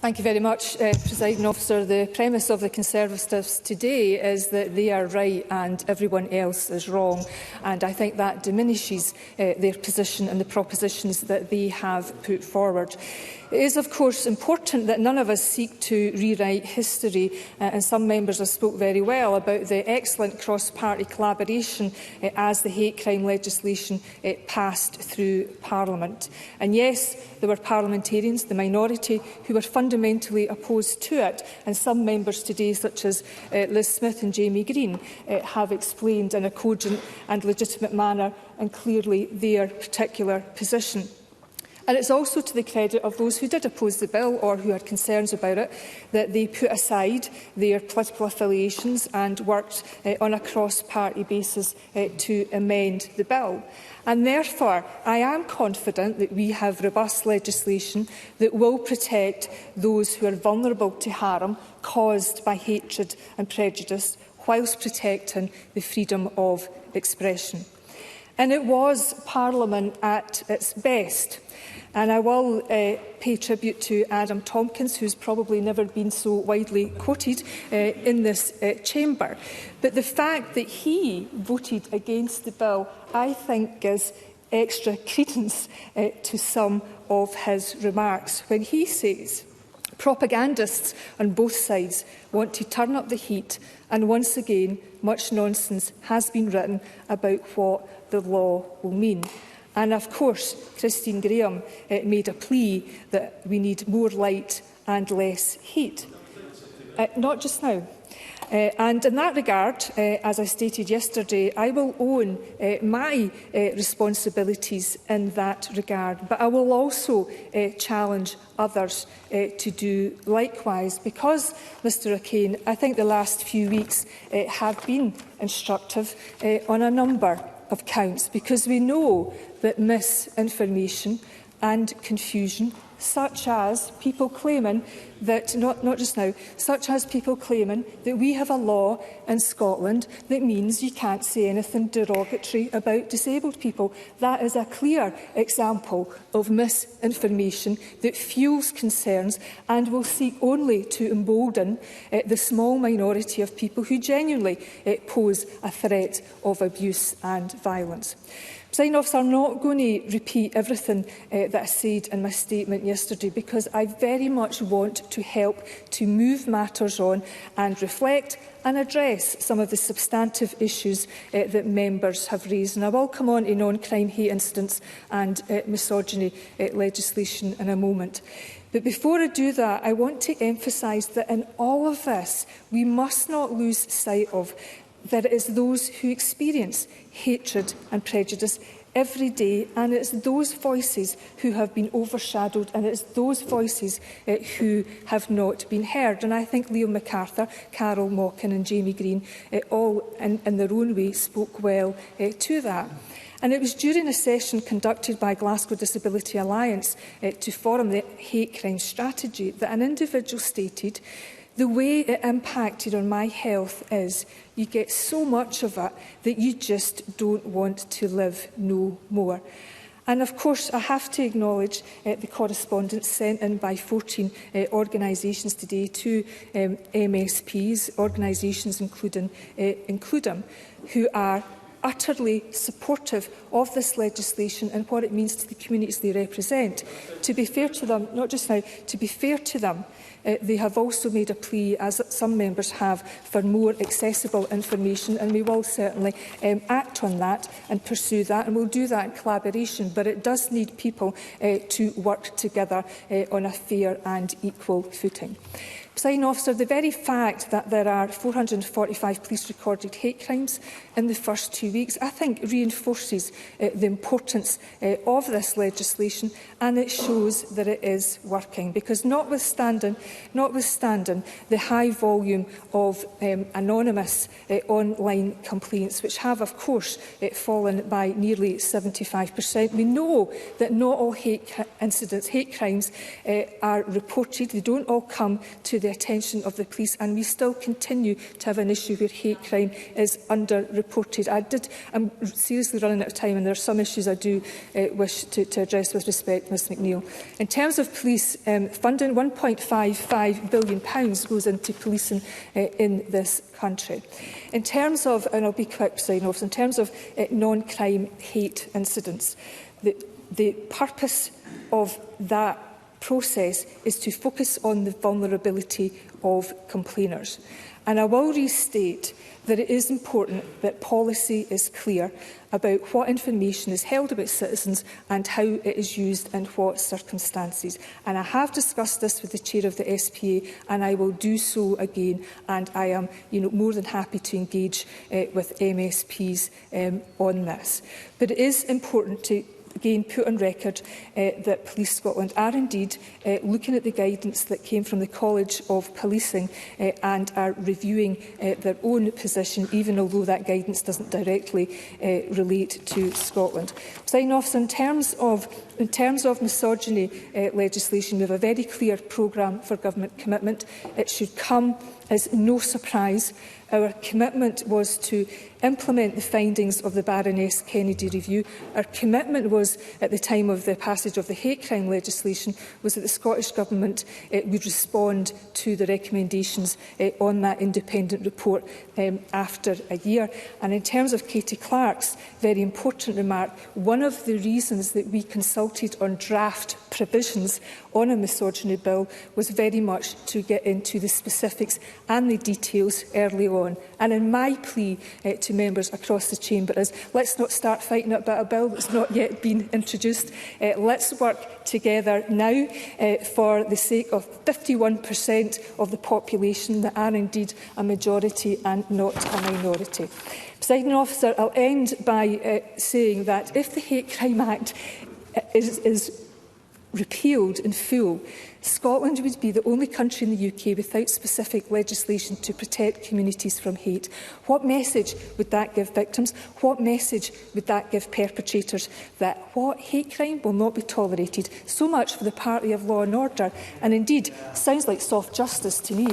Thank you very much, Presiding Officer. The premise of the Conservatives today is that they are right and everyone else is wrong, and I think that diminishes their position and the propositions that they have put forward. It is, of course, important that none of us seek to rewrite history, and some members have spoke very well about the excellent cross-party collaboration as the hate crime legislation passed through Parliament. And yes, there were parliamentarians, the minority, who were fundamentally opposed to it, and some members today, such as Liz Smith and Jamie Greene, have explained in a cogent and legitimate manner and clearly their particular position. And it's also to the credit of those who did oppose the bill or who had concerns about it that they put aside their political affiliations and worked on a cross-party basis to amend the bill. And therefore, I am confident that we have robust legislation that will protect those who are vulnerable to harm caused by hatred and prejudice, whilst protecting the freedom of expression. And it was Parliament at its best. And I will pay tribute to Adam Tompkins, who's probably never been so widely quoted in this chamber. But the fact that he voted against the bill, I think, gives extra credence to some of his remarks when he says, propagandists on both sides want to turn up the heat, and once again, much nonsense has been written about what the law will mean. And of course, Christine Graham made a plea that we need more light and less heat. Not just now. And in that regard, as I stated yesterday, I will own my responsibilities in that regard, but I will also challenge others to do likewise, because, Mr O'Kane, I think the last few weeks have been instructive on a number of counts, because we know that misinformation and confusion, such as people claiming that, not just now, such as people claiming that we have a law in Scotland that means you can't say anything derogatory about disabled people. That is a clear example of misinformation that fuels concerns and will seek only to embolden the small minority of people who genuinely pose a threat of abuse and violence. Presiding Officer, I'm not going to repeat everything that I said in my statement yesterday, because I very much want to help to move matters on and reflect and address some of the substantive issues that members have raised. And I will come on to non-crime hate incidents and misogyny legislation in a moment. But before I do that, I want to emphasise that in all of this, we must not lose sight of that it is those who experience hatred and prejudice every day, and it's those voices who have been overshadowed, and it's those voices who have not been heard. And I think Leo MacArthur, Carol Mockin and Jamie Greene all in their own way spoke well to that. And it was during a session conducted by Glasgow Disability Alliance to form the hate crime strategy that an individual stated, the way it impacted on my health is you get so much of it that you just don't want to live no more. And of course, I have to acknowledge the correspondence sent in by 14 organisations today to MSPs, organisations including who are utterly supportive of this legislation and what it means to the communities they represent. To be fair to them, not just now, to be fair to them, they have also made a plea, as some members have, for more accessible information, and we will certainly act on that and pursue that, and we'll do that in collaboration. But it does need people to work together on a fair and equal footing. Presiding Officer, the very fact that there are 445 police-recorded hate crimes in the first 2 weeks, I think reinforces the importance of this legislation, and it shows that it is working. Because notwithstanding the high volume of anonymous online complaints, which have, of course, fallen by nearly 75%, we know that not all hate incidents, hate crimes, are reported. They don't all come to the attention of the police, and we still continue to have an issue where hate crime is underreported. I'm seriously running out of time, and there are some issues I do wish to address with respect, Ms McNeill. In terms of police funding, £1.55 billion goes into policing in this country. In terms of, and I'll be quick, Presiding Officer, in terms of non-crime hate incidents, the purpose of that process is to focus on the vulnerability of complainers. And I will restate that it is important that policy is clear about what information is held about citizens and how it is used and what circumstances. And I have discussed this with the Chair of the SPA, and I will do so again. And I am more than happy to engage with MSPs on this. But it is important to again put on record that Police Scotland are indeed looking at the guidance that came from the College of Policing and are reviewing their own position, even although that guidance doesn't directly relate to Scotland. Presiding Officer, in terms of misogyny legislation, we have a very clear programme for government commitment. It should come as no surprise. Our commitment was to implement the findings of the Baroness Kennedy review. Our commitment was, at the time of the passage of the hate crime legislation, was that the Scottish Government would respond to the recommendations on that independent report after a year. And in terms of Katie Clark's very important remark, one of the reasons that we consulted on draft provisions on a misogyny bill was very much to get into the specifics and the details early on. And in my plea to members across the chamber is, let's not start fighting about a bill that's not yet been introduced. Let's work together now for the sake of 51% of the population that are indeed a majority and not a minority. Presiding Officer, I'll end by saying that if the Hate Crime Act is repealed in full, Scotland would be the only country in the UK without specific legislation to protect communities from hate. What message would that give victims? What message would that give perpetrators? That hate crime will not be tolerated. So much for the party of law and order, and indeed sounds like soft justice to me.